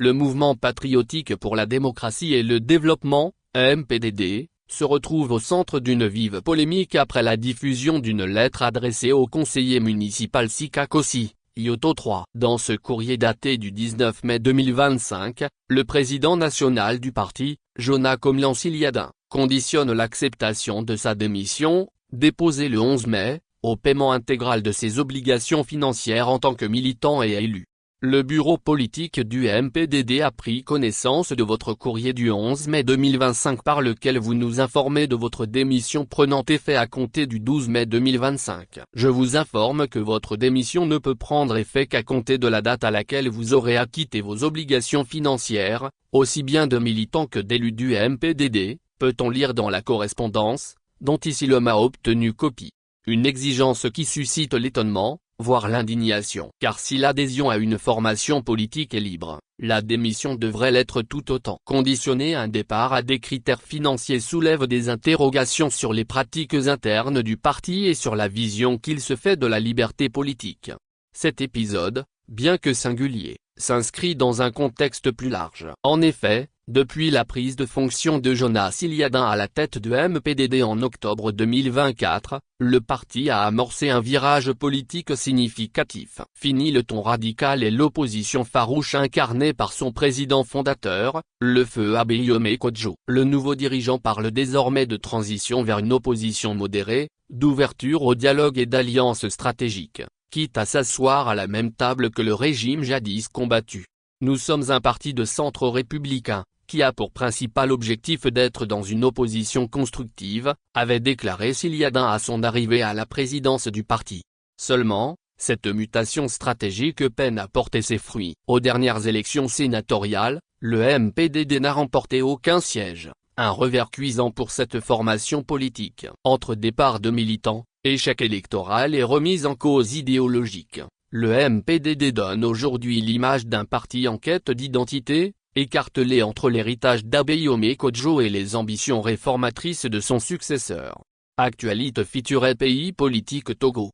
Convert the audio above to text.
Le mouvement patriotique pour la démocratie et le développement, MPDD, se retrouve au centre d'une vive polémique après la diffusion d'une lettre adressée au conseiller municipal Sika Kossi, Yoto 3. Dans ce courrier daté du 19 mai 2025, le président national du parti, Jonas Comlan-Siliadin, conditionne l'acceptation de sa démission, déposée le 11 mai, au paiement intégral de ses obligations financières en tant que militant et élu. Le bureau politique du MPDD a pris connaissance de votre courrier du 11 mai 2025 par lequel vous nous informez de votre démission prenant effet à compter du 12 mai 2025. Je vous informe que votre démission ne peut prendre effet qu'à compter de la date à laquelle vous aurez acquitté vos obligations financières, aussi bien de militant que d'élu du MPDD, peut-on lire dans la correspondance, dont ici l'homme a obtenu copie. Une exigence qui suscite l'étonnement, voire l'indignation. Car si l'adhésion à une formation politique est libre, la démission devrait l'être tout autant. Conditionner un départ à des critères financiers soulève des interrogations sur les pratiques internes du parti et sur la vision qu'il se fait de la liberté politique. Cet épisode, bien que singulier, s'inscrit dans un contexte plus large. En effet, depuis la prise de fonction de Jonas Siliadin à la tête de MPDD en octobre 2024, le parti a amorcé un virage politique significatif. Fini le ton radical et l'opposition farouche incarnée par son président fondateur, le feu Abeyome Kodjo. Le nouveau dirigeant parle désormais de transition vers une opposition modérée, d'ouverture au dialogue et d'alliance stratégique, quitte à s'asseoir à la même table que le régime jadis combattu. Nous sommes un parti de centre républicain, qui a pour principal objectif d'être dans une opposition constructive, avait déclaré Siliadin à son arrivée à la présidence du parti. Seulement, cette mutation stratégique peine à porter ses fruits. Aux dernières élections sénatoriales, le MPDD n'a remporté aucun siège, un revers cuisant pour cette formation politique. Entre départ de militants, échec électoral et remise en cause idéologique, le MPDD donne aujourd'hui l'image d'un parti en quête d'identité, écartelé entre l'héritage d'Abeyome Kodjo et les ambitions réformatrices de son successeur. Actualité feature pays politique Togo.